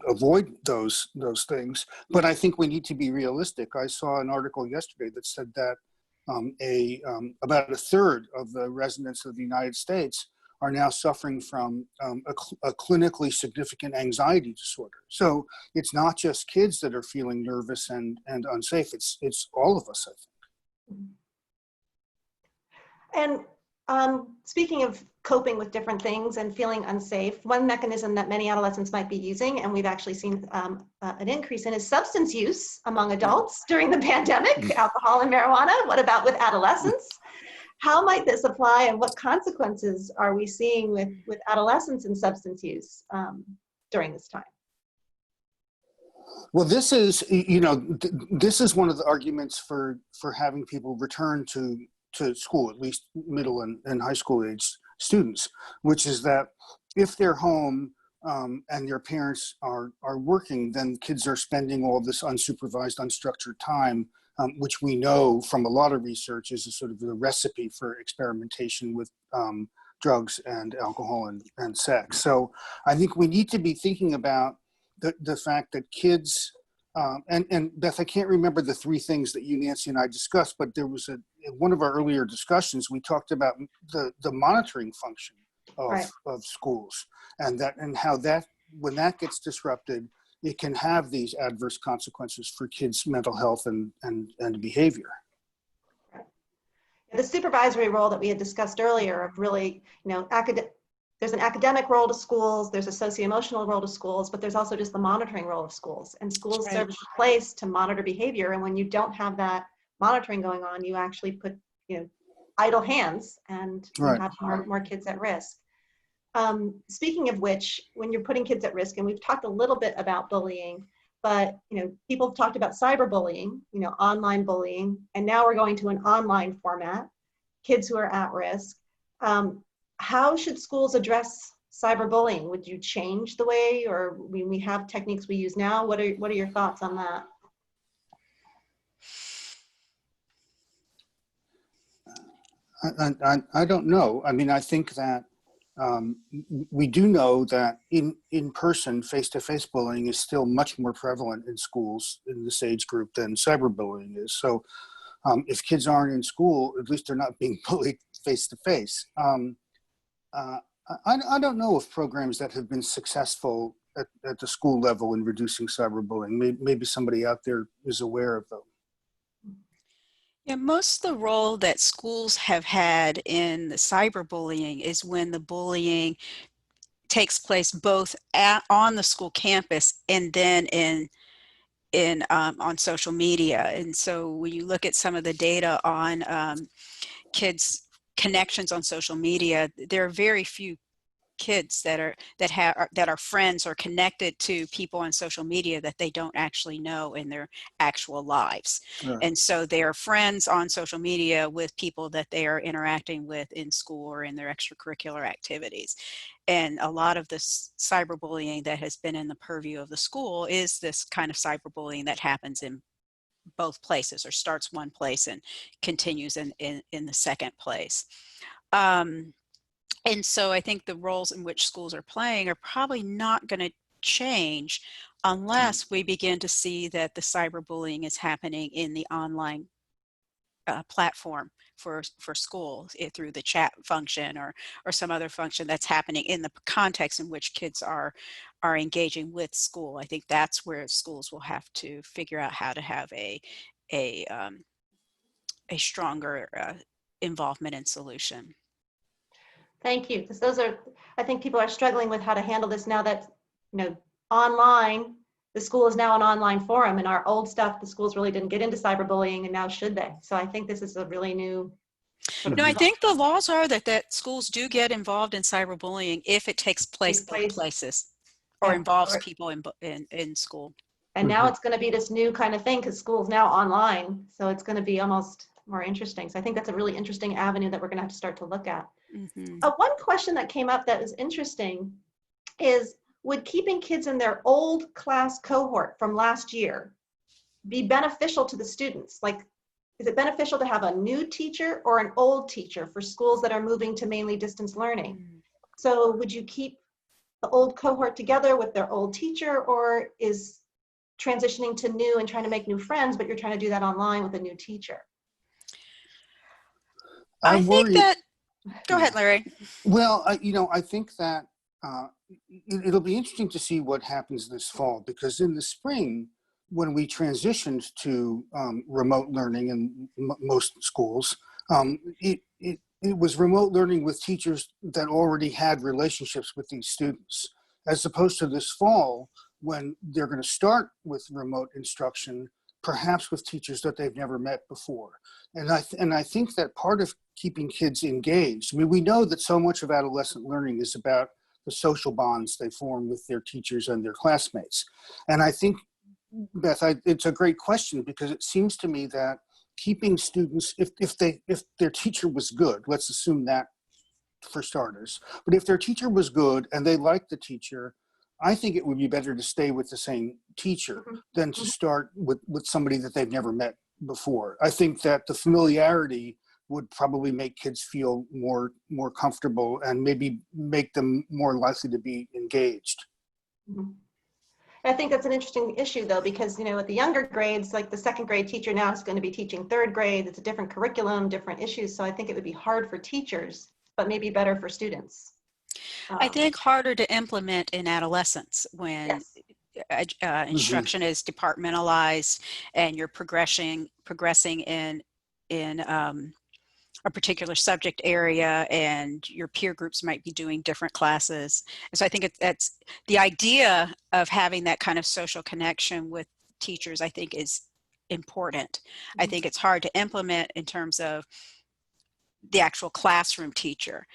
S4: avoid those things. But I think we need to be realistic. I saw an article yesterday that said that about a third of the residents of the United States are now suffering from a clinically significant anxiety disorder. So it's not just kids that are feeling nervous and unsafe. It's all of us, I
S2: think. And speaking of coping with different things and feeling unsafe, one mechanism that many adolescents might be using, and we've actually seen an increase in, is substance use among adults during the pandemic, alcohol and marijuana. What about with adolescents? How might this apply, and what consequences are we seeing with adolescents and substance use during this time?
S4: Well, this is, this is one of the arguments for having people return to school, at least middle and high school age students, which is that if they're home and their parents are working, then kids are spending all this unsupervised, unstructured time, which we know from a lot of research is a sort of the recipe for experimentation with drugs and alcohol and sex. So I think we need to be thinking about the fact that kids, and Beth, I can't remember the three things that you, Nancy, and I discussed, but there was one of our earlier discussions, we talked about the monitoring function of schools, and how that, when that gets disrupted, it can have these adverse consequences for kids' mental health and behavior.
S2: The supervisory role that we had discussed earlier of really, there's an academic role to schools, there's a socio-emotional role to schools, but there's also just the monitoring role of schools. And schools serve as a place to monitor behavior. And when you don't have that monitoring going on, you actually put, idle hands, and you have more kids at risk. Speaking of which, when you're putting kids at risk, and we've talked a little bit about bullying, but people have talked about cyberbullying, online bullying, and now we're going to an online format, kids who are at risk. How should schools address cyberbullying? Would you change the way, or when we have techniques we use now? What are your thoughts on that?
S4: I don't know. I mean, I think that we do know that in-person, face-to-face bullying is still much more prevalent in schools in this age group than cyberbullying is. So if kids aren't in school, at least they're not being bullied face-to-face. I don't know of programs that have been successful at the school level in reducing cyberbullying. Maybe somebody out there is aware of them.
S3: Yeah, most of the role that schools have had in the cyberbullying is when the bullying takes place both on the school campus and then on social media. And so when you look at some of the data on kids' connections on social media, there are very few kids that are friends or connected to people on social media that they don't actually know in their actual lives.
S4: Sure.
S3: And so they are friends on social media with people that they are interacting with in school or in their extracurricular activities. And a lot of this cyberbullying that has been in the purview of the school is this kind of cyberbullying that happens in both places, or starts one place and continues in the second place. And so I think the roles in which schools are playing are probably not going to change unless we begin to see that the cyberbullying is happening in the online platform for school, through the chat function or some other function that's happening in the context in which kids are engaging with school. I think that's where schools will have to figure out how to have a stronger involvement and solution.
S2: Thank you, because those are, I think people are struggling with how to handle this now that, online, the school is now an online forum, and our old stuff, the schools really didn't get into cyberbullying, and now should they? So I think this is a really new sort of.
S3: No, I think the laws are that schools do get involved in cyberbullying if it takes place both places, or involves people in school.
S2: And now it's going to be this new kind of thing because school's now online, so it's going to be almost more interesting. So I think that's a really interesting avenue that we're going to have to start to look at.
S3: Mm-hmm.
S2: One question that came up that was interesting is, would keeping kids in their old class cohort from last year be beneficial to the students? Like, is it beneficial to have a new teacher or an old teacher for schools that are moving to mainly distance learning?
S3: Mm-hmm.
S2: So would you keep the old cohort together with their old teacher, or is transitioning to new and trying to make new friends, but you're trying to do that online with a new teacher?
S3: I think that, go ahead, Larry.
S4: Well, I think that it'll be interesting to see what happens this fall, because in the spring, when we transitioned to remote learning in most schools, it was remote learning with teachers that already had relationships with these students, as opposed to this fall, when they're going to start with remote instruction, perhaps with teachers that they've never met before. And I think that part of keeping kids engaged, I mean, we know that so much of adolescent learning is about the social bonds they form with their teachers and their classmates. And I think, Beth, it's a great question, because it seems to me that keeping students, if their teacher was good, let's assume that for starters, but if their teacher was good and they liked the teacher, I think it would be better to stay with the same teacher than to start with somebody that they've never met before. I think that the familiarity would probably make kids feel more comfortable and maybe make them more likely to be engaged.
S2: Mm-hmm. I think that's an interesting issue, though, because, with the younger grades, like the second grade teacher now is going to be teaching third grade. It's a different curriculum, different issues. So I think it would be hard for teachers, but maybe better for students.
S3: I think harder to implement in adolescence, when instruction is departmentalized and you're progressing in a particular subject area, and your peer groups might be doing different classes. And so I think that's the idea of having that kind of social connection with teachers, I think, is important. I think it's hard to implement in terms of the actual classroom teacher,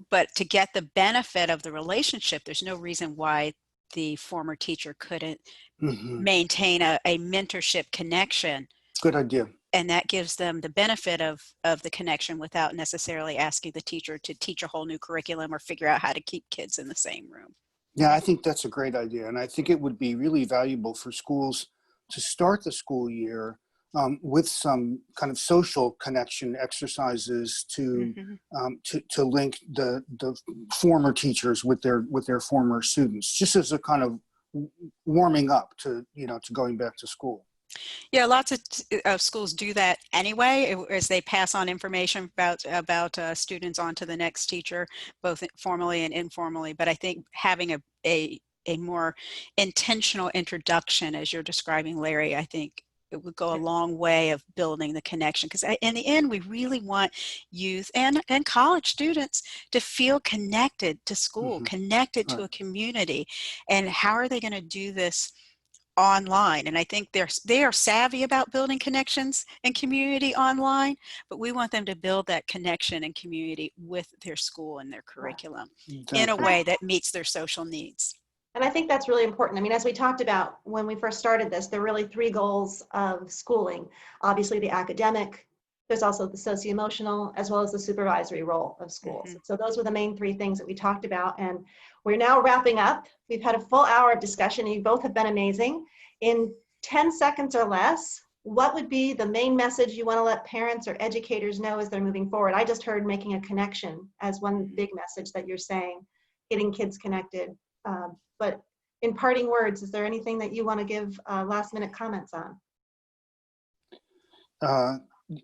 S3: but to get the benefit of the relationship, there's no reason why the former teacher couldn't maintain a mentorship connection.
S4: Good idea.
S3: And that gives them the benefit of the connection without necessarily asking the teacher to teach a whole new curriculum or figure out how to keep kids in the same room.
S4: Yeah, I think that's a great idea. And I think it would be really valuable for schools to start the school year with some kind of social connection exercises to link the former teachers with their former students, just as a kind of warming up to going back to school.
S3: Yeah, lots of schools do that anyway, as they pass on information about students onto the next teacher, both formally and informally. But I think having a more intentional introduction, as you're describing, Larry, I think it would go a long way of building the connection, because in the end, we really want youth and college students to feel connected to school, connected to a community. And how are they going to do this online. And I think they are savvy about building connections and community online, but we want them to build that connection and community with their school and their curriculum in a way that meets their social needs.
S2: And I think that's really important. I mean, as we talked about when we first started this, there are really 3 goals of schooling. Obviously the academic, there's also the socio-emotional, as well as the supervisory role of schools.
S3: Mm-hmm.
S2: So those were the main 3 things that we talked about. And we're now wrapping up. We've had a full hour of discussion. You both have been amazing. In 10 seconds or less, what would be the main message you want to let parents or educators know as they're moving forward? I just heard making a connection as one big message that you're saying, getting kids connected. But in parting words, is there anything that you want to give last minute comments on?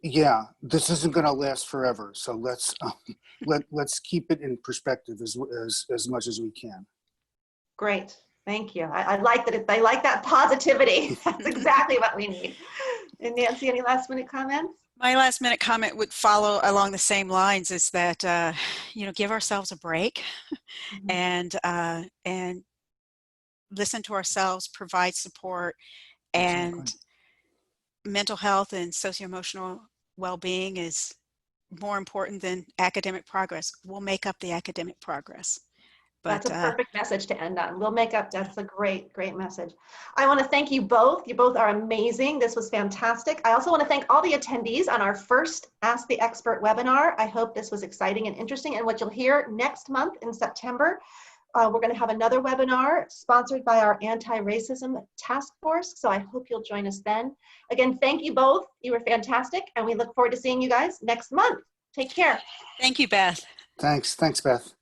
S4: Yeah, this isn't going to last forever. So let's keep it in perspective as much as we can.
S2: Great. Thank you. I like that. I like that positivity. That's exactly what we need. And Nancy, any last minute comments?
S3: My last minute comment would follow along the same lines, is that, give ourselves a break and listen to ourselves, provide support, and
S4: Exactly.
S3: mental health and socio-emotional well-being is more important than academic progress. We'll make up the academic progress. But,
S2: that's a perfect message to end on. We'll make up. That's a great, great message. I want to thank you both. You both are amazing. This was fantastic. I also want to thank all the attendees on our first Ask the Expert webinar. I hope this was exciting and interesting. And what you'll hear next month in September, we're going to have another webinar sponsored by our Anti-Racism Task Force. So I hope you'll join us then. Again, thank you both. You were fantastic. And we look forward to seeing you guys next month. Take care.
S3: thank you, Beth.
S4: Thanks, Beth.